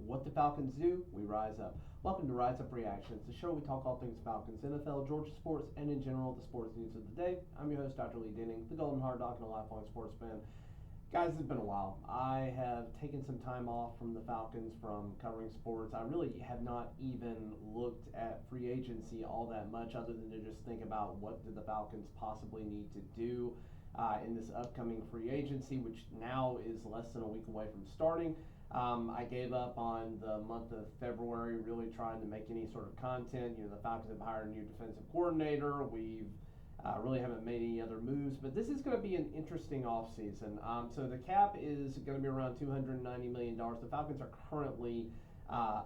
What the Falcons do, we rise up. Welcome to Rise Up Reactions, the show we talk all things Falcons, NFL, Georgia sports, and in general, the sports news of the day. I'm your host, Dr. Lee Denning, the Golden Hard Dog and a lifelong sports fan. Guys, it's been a while. I have taken some time off from the Falcons from covering sports. I really have not even looked at free agency all that much other than to just think about what do the Falcons possibly need to do in this upcoming free agency, which now is less than a week away from starting. I gave up on the month of February, really trying to make any sort of content. You know, the Falcons have hired a new defensive coordinator. We've really haven't made any other moves, but this is going to be an interesting offseason. So the cap is going to be around $290 million. The Falcons are currently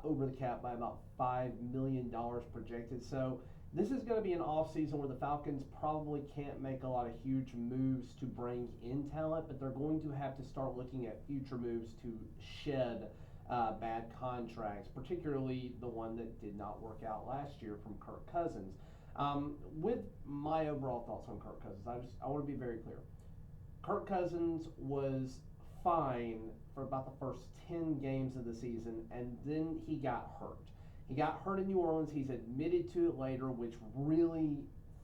over the cap by about $5 million projected. So this is going to be an offseason where the Falcons probably can't make a lot of huge moves to bring in talent, but they're going to have to start looking at future moves to shed bad contracts, particularly the one that did not work out last year from Kirk Cousins. With my overall thoughts on Kirk Cousins, I want to be very clear. Kirk Cousins was fine for about the first 10 games of the season, and then he got hurt. He got hurt in New Orleans. He's admitted to it later, which really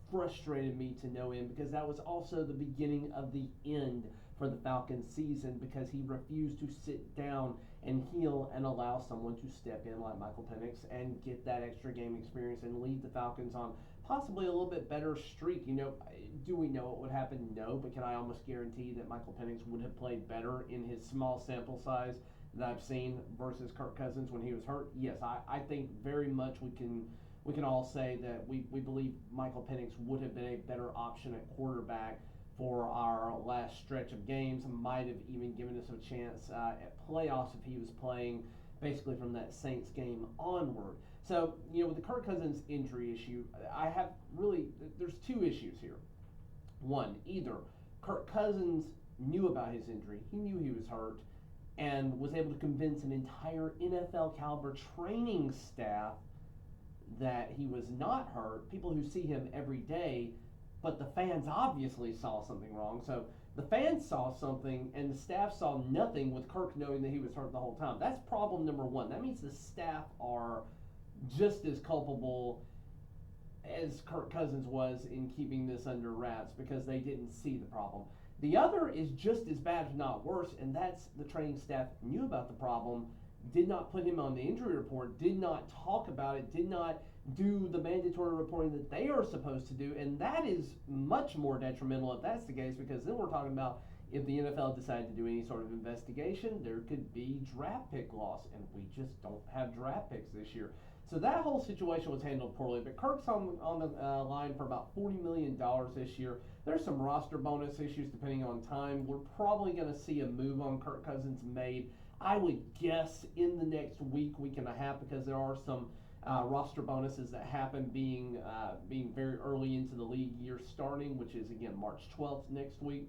frustrated me to no end because that was also the beginning of the end for the Falcons season because he refused to sit down and heal and allow someone to step in like Michael Penix and get that extra game experience and lead the Falcons on possibly a little bit better streak. You know, do we know what would happen? No, but can I almost guarantee that Michael Penix would have played better in his small sample size that I've seen versus Kirk Cousins when he was hurt? Yes, I think very much we can all say that we believe Michael Penix would have been a better option at quarterback for our last stretch of games, might have even given us a chance at playoffs if he was playing basically from that Saints game onward. So, you know, with the Kirk Cousins injury issue, there's two issues here. One, either Kirk Cousins knew about his injury, he knew he was hurt, and was able to convince an entire NFL caliber training staff that he was not hurt, people who see him every day, but the fans obviously saw something wrong. So the fans saw something and the staff saw nothing with Kirk knowing that he was hurt the whole time. That's problem number one. That means the staff are just as culpable as Kirk Cousins was in keeping this under wraps because they didn't see the problem. The other is just as bad, if not worse, and that's the training staff knew about the problem, did not put him on the injury report, did not talk about it, did not do the mandatory reporting that they are supposed to do, and that is much more detrimental if that's the case, because then we're talking about if the NFL decided to do any sort of investigation, there could be draft pick loss, and we just don't have draft picks this year. So that whole situation was handled poorly, but Kirk's on the line for about $40 million this year. There's some roster bonus issues depending on time. We're probably going to see a move on Kirk Cousins made, I would guess, in the next week and a half, because there are some roster bonuses that happen being very early into the league year starting, which is, again, March 12th next week,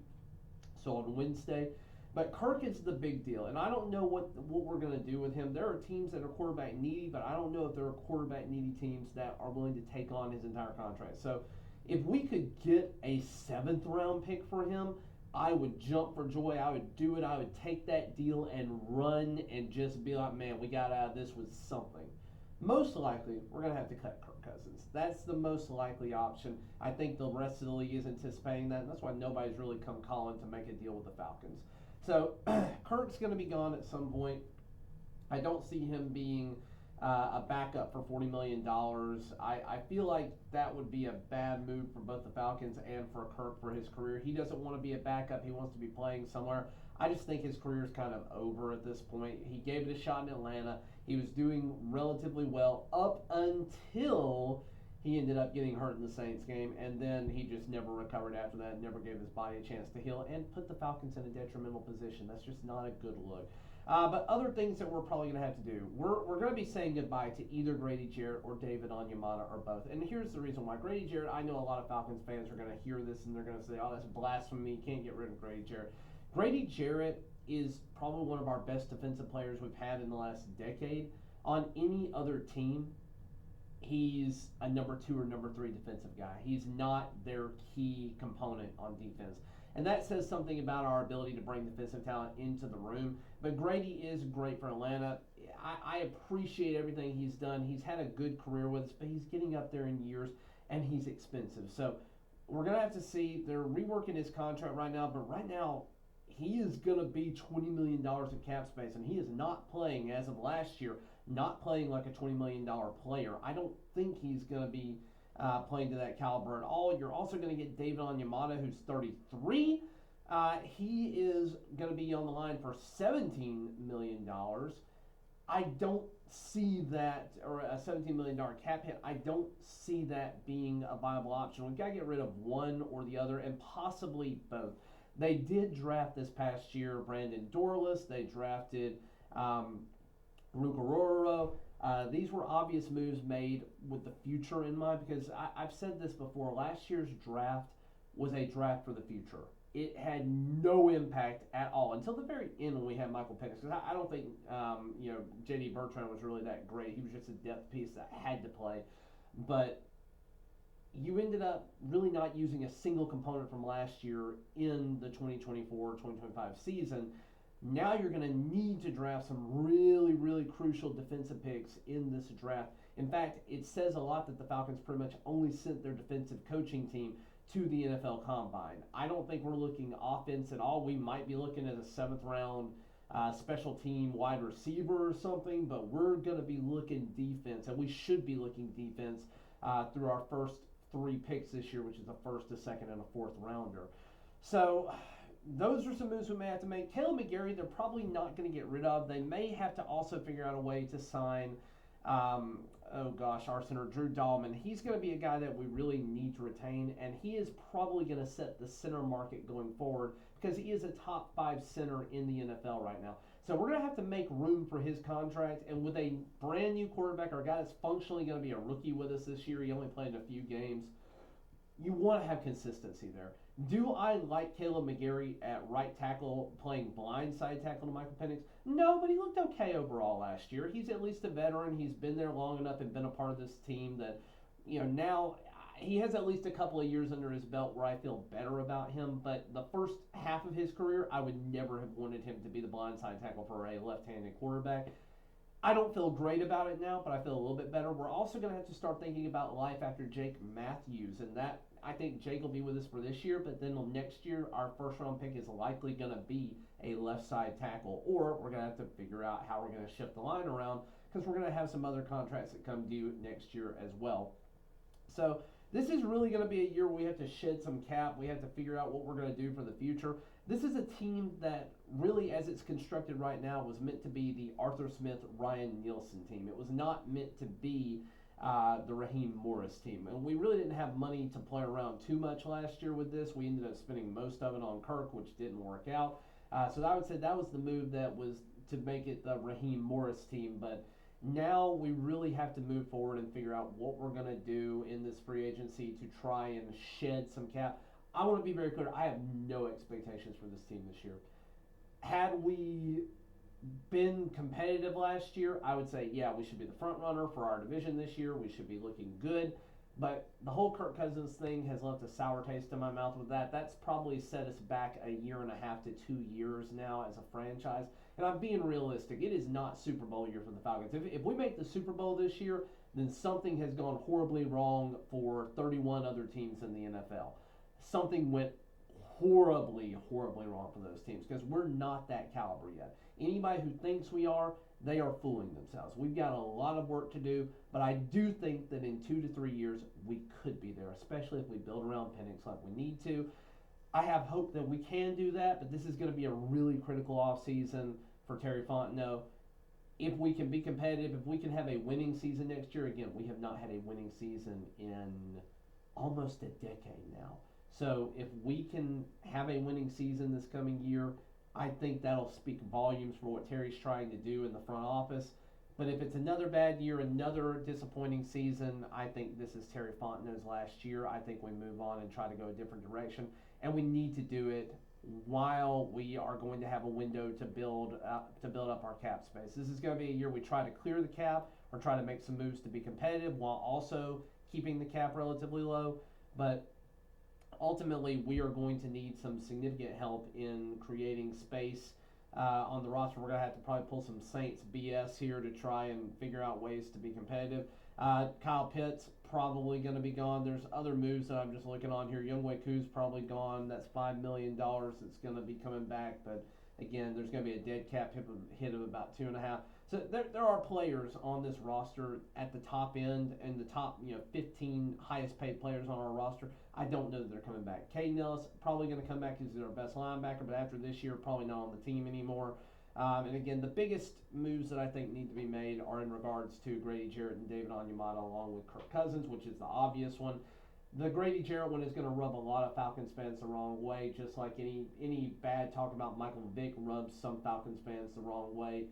so on Wednesday. But Kirk is the big deal, and I don't know what we're going to do with him. There are teams that are quarterback needy, but I don't know if there are quarterback needy teams that are willing to take on his entire contract. So if we could get a 7th round pick for him, I would jump for joy. I would do it. I would take that deal and run and just be like, man, we got out of this with something. Most likely, we're going to have to cut Kirk Cousins. That's the most likely option. I think the rest of the league is anticipating that, and that's why nobody's really come calling to make a deal with the Falcons. So Kirk's going to be gone at some point. I don't see him being a backup for $40 million. I feel like that would be a bad move for both the Falcons and for Kirk for his career. He doesn't want to be a backup. He wants to be playing somewhere. I just think his career is kind of over at this point. He gave it a shot in Atlanta. He was doing relatively well up until he ended up getting hurt in the Saints game, and then he just never recovered after that, never gave his body a chance to heal, and put the Falcons in a detrimental position. That's just not a good look. But other things that we're probably going to have to do, we're going to be saying goodbye to either Grady Jarrett or David Onyemata, or both. And here's the reason why. Grady Jarrett, I know a lot of Falcons fans are going to hear this and they're going to say, oh, that's blasphemy, you can't get rid of Grady Jarrett. Grady Jarrett is probably one of our best defensive players we've had in the last decade. On any other team, he's a number 2 or number 3 defensive guy. He's not their key component on defense. And that says something about our ability to bring defensive talent into the room. But Grady is great for Atlanta. I appreciate everything he's done. He's had a good career with us, but he's getting up there in years, and he's expensive. So we're going to have to see. They're reworking his contract right now, but right now he is going to be $20 million in cap space, and he is not playing, as of last year, not playing like a $20 million player. I don't think he's going to be playing to that caliber at all. You're also going to get David Onyemata, who's 33. He is going to be on the line for $17 million. I don't see that, or a $17 million cap hit, I don't see that being a viable option. We've got to get rid of one or the other, and possibly both. They did draft this past year Brandon Dorlus. They drafted Rukaroro. These were obvious moves made with the future in mind, because I've said this before. Last year's draft was a draft for the future. It had no impact at all until the very end when we had Michael Penix. Because I don't think J.D. Bertrand was really that great. He was just a depth piece that had to play. But you ended up really not using a single component from last year in the 2024-2025 season. Now you're going to need to draft some really, really crucial defensive picks in this draft. In fact, it says a lot that the Falcons pretty much only sent their defensive coaching team to the NFL Combine. I don't think we're looking offense at all. We might be looking at a 7th round special team wide receiver or something, but we're going to be looking defense, and we should be looking defense through our first 3 picks this year, which is a 1st, a 2nd, and a 4th rounder. So those are some moves we may have to make. Caleb McGarry, they're probably not going to get rid of. They may have to also figure out a way to sign our center, Drew Dahlman. He's going to be a guy that we really need to retain, and he is probably going to set the center market going forward, because he is a top 5 center in the NFL right now. So we're going to have to make room for his contract, and with a brand new quarterback, or a guy that's functionally going to be a rookie with us this year, he only played a few games, you want to have consistency there. Do I like Caleb McGarry at right tackle, playing blindside tackle to Michael Penix? No, but he looked okay overall last year. He's at least a veteran. He's been there long enough and been a part of this team that, now he has at least a couple of years under his belt where I feel better about him. But the first half of his career, I would never have wanted him to be the blindside tackle for a left-handed quarterback. I don't feel great about it now, but I feel a little bit better. We're also going to have to start thinking about life after Jake Matthews, and that, I think Jake will be with us for this year, but then next year our 1st round pick is likely going to be a left side tackle, or we're going to have to figure out how we're going to shift the line around, because we're going to have some other contracts that come due next year as well. So this is really going to be a year where we have to shed some cap. We have to figure out what we're going to do for the future. This is a team that really, as it's constructed right now, was meant to be the Arthur Smith, Ryan Nielsen team. It was not meant to be the Raheem Morris team. And we really didn't have money to play around too much last year with this. We ended up spending most of it on Kirk, which didn't work out. So I would say that was the move that was to make it the Raheem Morris team. But now we really have to move forward and figure out what we're going to do in this free agency to try and shed some cap. I want to be very clear. I have no expectations for this team this year. Had we been competitive last year, I would say, yeah, we should be the front runner for our division this year. We should be looking good. But the whole Kirk Cousins thing has left a sour taste in my mouth with that. That's probably set us back a year and a half to 2 years now as a franchise. And I'm being realistic. It is not Super Bowl year for the Falcons. If we make the Super Bowl this year, then something has gone horribly wrong for 31 other teams in the NFL. Something went horribly, horribly wrong for those teams, because we're not that caliber yet. Anybody who thinks we are, they are fooling themselves. We've got a lot of work to do, but I do think that in 2 to 3 years, we could be there, especially if we build around Penix like we need to. I have hope that we can do that, but this is going to be a really critical offseason for Terry Fontenot. If we can be competitive, if we can have a winning season next year, again, we have not had a winning season in almost a decade now. So if we can have a winning season this coming year, I think that'll speak volumes for what Terry's trying to do in the front office. But if it's another bad year, another disappointing season, I think this is Terry Fontenot's last year. I think we move on and try to go a different direction. And we need to do it while we are going to have a window to build up our cap space. This is going to be a year we try to clear the cap or try to make some moves to be competitive while also keeping the cap relatively low. But ultimately, we are going to need some significant help in creating space on the roster. We're going to have to probably pull some Saints BS here to try and figure out ways to be competitive. Kyle Pitts probably going to be gone. There's other moves that I'm just looking on here. Younghoe Koo's probably gone. That's $5 million that's going to be coming back. But again, there's going to be a dead cap hit of about 2.5. So there are players on this roster at the top end and the top 15 highest paid players on our roster. I don't know that they're coming back. Caden Ellis probably going to come back because he's our best linebacker, but after this year, probably not on the team anymore. And again, the biggest moves that I think need to be made are in regards to Grady Jarrett and David Onyemata along with Kirk Cousins, which is the obvious one. The Grady Jarrett one is going to rub a lot of Falcons fans the wrong way, just like any bad talk about Michael Vick rubs some Falcons fans the wrong way.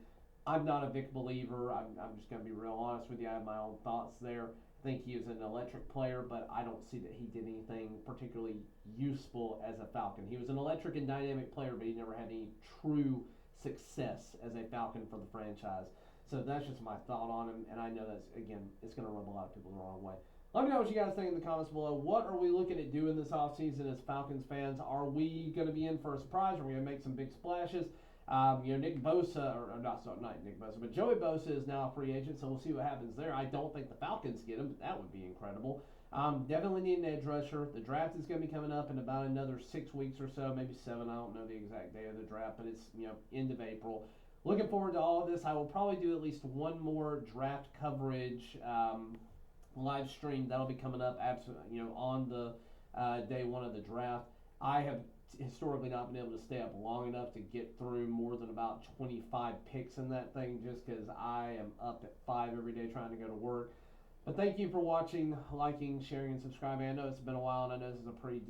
I'm not a Vick believer. I'm just going to be real honest with you. I have my own thoughts there. I think he is an electric player, but I don't see that he did anything particularly useful as a Falcon. He was an electric and dynamic player, but he never had any true success as a Falcon for the franchise. So that's just my thought on him, and I know that's, again, it's going to rub a lot of people the wrong way. Let me know what you guys think in the comments below. What are we looking at doing this offseason as Falcons fans? Are we going to be in for a surprise? Are we going to make some big splashes? Nick Bosa, or not Nick Bosa, but Joey Bosa is now a free agent, so we'll see what happens there. I don't think the Falcons get him, but that would be incredible. Definitely need an edge rusher. The draft is going to be coming up in about another 6 weeks or so, maybe 7. I don't know the exact day of the draft, but it's end of April. Looking forward to all of this. I will probably do at least one more draft coverage live stream that'll be coming up on the day one of the draft. I have historically not been able to stay up long enough to get through more than about 25 picks in that thing, just because I am up at 5 every day trying to go to work. But thank you for watching, liking, sharing, and subscribing. I know it's been a while, and I know this is a pretty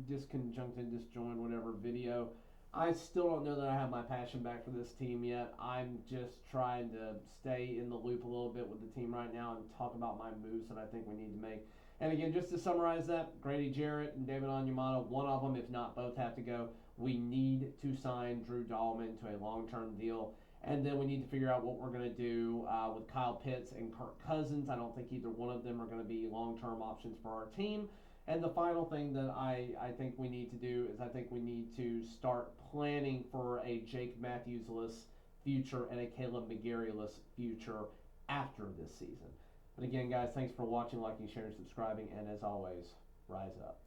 disjointed, whatever video. I still don't know that I have my passion back for this team yet. I'm just trying to stay in the loop a little bit with the team right now and talk about my moves that I think we need to make. And again, just to summarize that, Grady Jarrett and David Onyemata, one of them, if not both, have to go. We need to sign Drew Dahlman to a long-term deal. And then we need to figure out what we're going to do with Kyle Pitts and Kirk Cousins. I don't think either one of them are going to be long-term options for our team. And the final thing that I think we need to do is I think we need to start planning for a Jake Matthews-less future and a Caleb McGarry-less future after this season. But again, guys, thanks for watching, liking, sharing, subscribing, and as always, rise up.